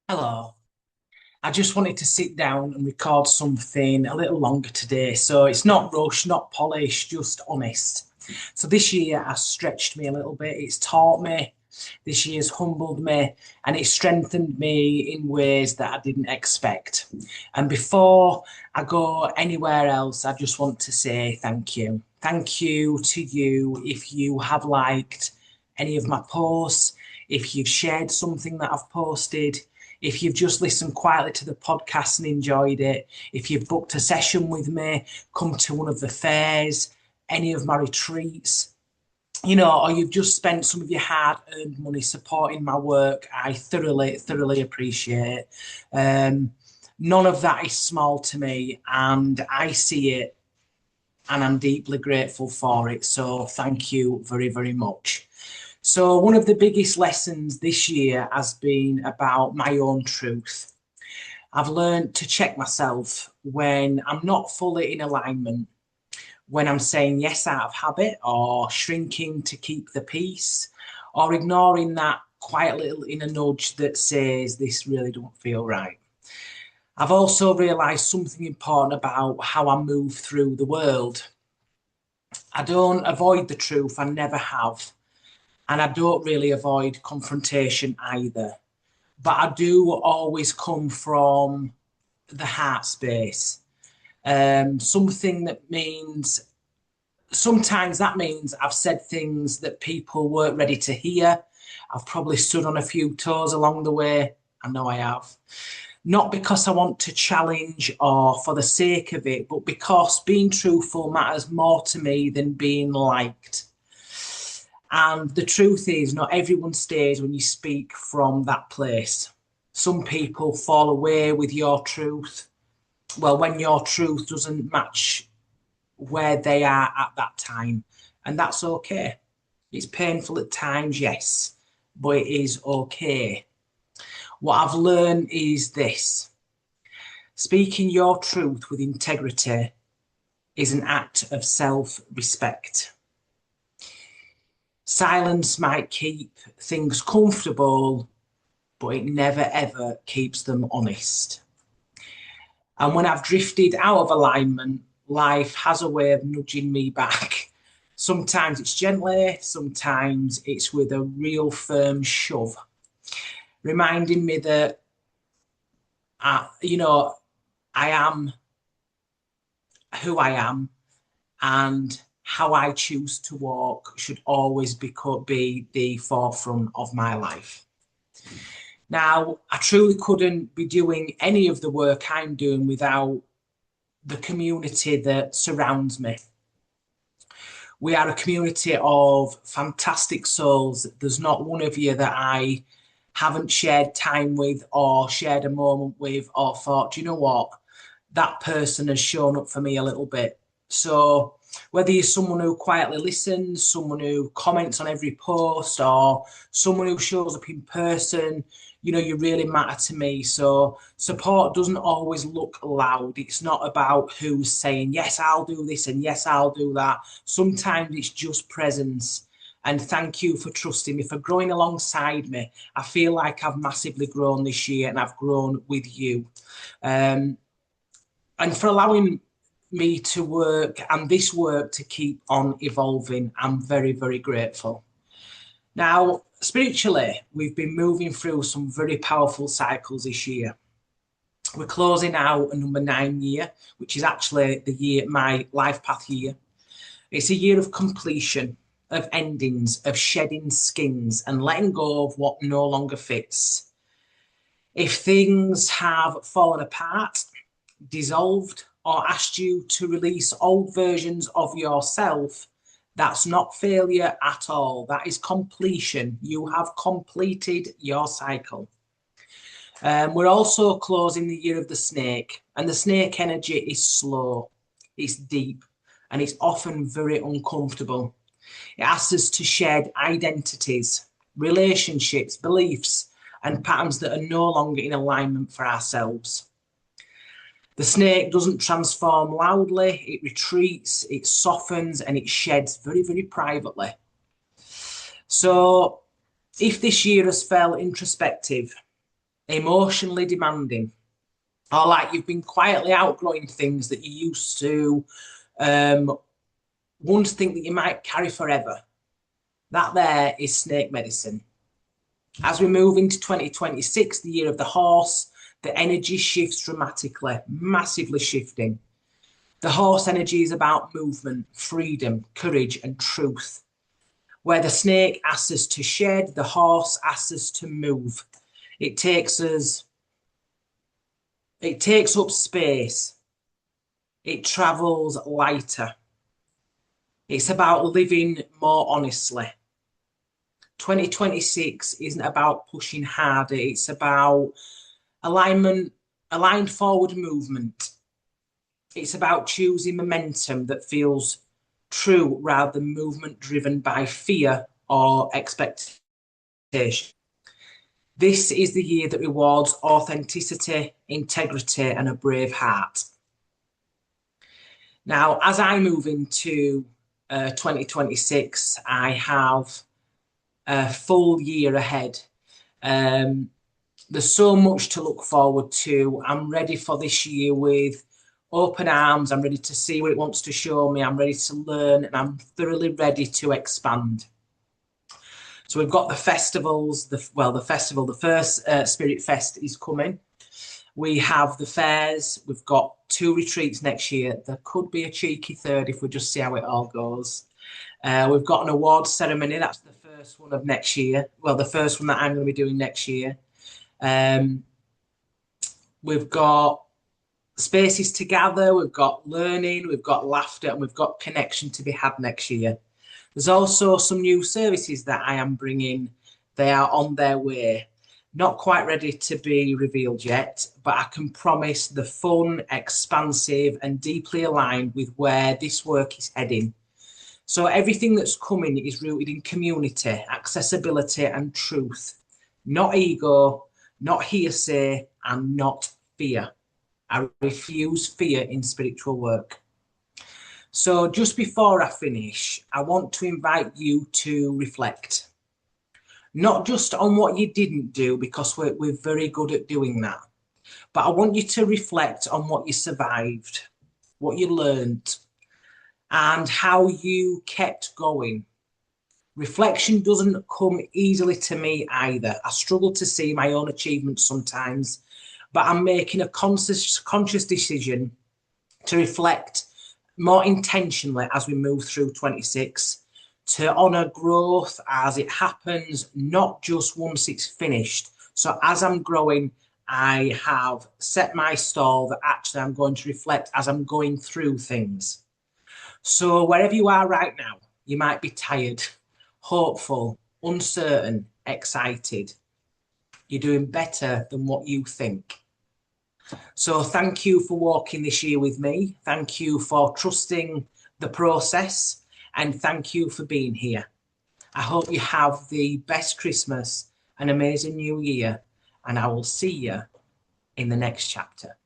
Hello. I just wanted to sit down and record something a little longer today. So it's not rushed, not polished, just honest. So this year has stretched me a little bit. It's taught me, this year's humbled me, and it's strengthened me in ways that I didn't expect. And before I go anywhere else, I just want to say thank you. Thank you to you if you have liked any of my posts, if you've shared something that I've posted, if you've just listened quietly to the podcast and enjoyed it, if you've booked a session with me, come to one of the fairs, any of my retreats, or you've just spent some of your hard earned money supporting my work, I thoroughly, thoroughly appreciate. Um, None of that is small to me, and I see it and I'm deeply grateful for it. So thank you very, very much. So, one of the biggest lessons this year has been about my own truth. I've learned to check myself when I'm not fully in alignment, when I'm saying yes out of habit, or shrinking to keep the peace, or ignoring that quiet little inner nudge that says this really don't feel right. I've also realised something important about how I move through the world. I don't avoid the truth, I never have. And I don't really avoid confrontation either. But I do always come from the heart space. Something that means sometimes that means I've said things that people weren't ready to hear. I've probably stood on a few toes along the way. I know I have. Not because I want to challenge or for the sake of it, but because being truthful matters more to me than being liked. And the truth is, not everyone stays when you speak from that place. Some people fall away with your truth. Well, when your truth doesn't match where they are at that time. And that's okay. It's painful at times, yes, but it is okay. What I've learned is this: speaking your truth with integrity is an act of self respect. Silence might keep things comfortable, but it never ever keeps them honest. And when I've drifted out of alignment, life has a way of nudging me back. Sometimes it's gently, sometimes it's with a real firm shove, reminding me that I am who I am, and how I choose to walk should always be the forefront of my life. Now, I truly couldn't be doing any of the work I'm doing without the community that surrounds me. We are a community of fantastic souls. There's not one of you that I haven't shared time with or shared a moment with or thought, do you know what? That person has shown up for me a little bit. So whether you're someone who quietly listens, someone who comments on every post, or someone who shows up in person, you really matter to me. So support doesn't always look loud. It's not about who's saying, yes, I'll do this and yes, I'll do that. Sometimes it's just presence. And thank you for trusting me, for growing alongside me. I feel like I've massively grown this year and I've grown with you. Um, and for allowing me to work and this work to keep on evolving, I'm very, very grateful. Now, spiritually, we've been moving through some very powerful cycles this year. We're closing out a number 9 year, which is actually the year, my life path year. It's a year of completion, of endings, of shedding skins and letting go of what no longer fits. If things have fallen apart, dissolved, or asked you to release old versions of yourself, that's not failure at all. That is completion. You have completed your cycle. We're also closing the year of the snake, and the snake energy is slow, it's deep, and it's often very uncomfortable. It asks us to shed identities, relationships, beliefs, and patterns that are no longer in alignment for ourselves. The snake doesn't transform loudly, it retreats, it softens, and it sheds very, very privately. So, if this year has felt introspective, emotionally demanding, or like you've been quietly outgrowing things that you used to um, once think that you might carry forever. That there is snake medicine. As we move into 2026, the year of the horse, the energy shifts dramatically, massively shifting. The horse energy is about movement, freedom, courage, and truth. Where the snake asks us to shed, the horse asks us to move. It takes us, it takes up space. It travels lighter. It's about living more honestly. 2026 isn't about pushing harder, it's about alignment, aligned forward movement. It's about choosing momentum that feels true rather than movement driven by fear or expectation. This is the year that rewards authenticity, integrity, and a brave heart. Now, as I move into 2026, I have a full year ahead. Um, there's so much to look forward to. I'm ready for this year with open arms. I'm ready to see what it wants to show me. I'm ready to learn, and I'm thoroughly ready to expand. So we've got the festivals. The first Spirit Fest is coming. We have the fairs. We've got 2 retreats next year. There could be a cheeky third if we just see how it all goes. We've got an awards ceremony. That's the first one of next year. Well, the first one that I'm going to be doing next year. Um, we've got spaces to gather. We've got learning. We've got laughter, and we've got connection to be had next year. There's also some new services that I am bringing. They are on their way. Not quite ready to be revealed yet, but I can promise the fun, expansive, and deeply aligned with where this work is heading. So everything that's coming is rooted in community, accessibility, and truth. Not ego, not hearsay, and not fear. I refuse fear in spiritual work. So just before I finish, I want to invite you to reflect. Not just on what you didn't do, because we're very good at doing that, but I want you to reflect on what you survived, what you learned, and how you kept going. Reflection doesn't come easily to me either. I struggle to see my own achievements sometimes, but I'm making a conscious decision to reflect more intentionally as we move through 26, to honour growth as it happens, not just once it's finished. So as I'm growing, I have set my stall that actually I'm going to reflect as I'm going through things. So wherever you are right now, you might be tired, hopeful, uncertain, excited. You're doing better than what you think. So thank you for walking this year with me. Thank you for trusting the process, and thank you for being here. I hope you have the best Christmas, an amazing new year, and I will see you in the next chapter.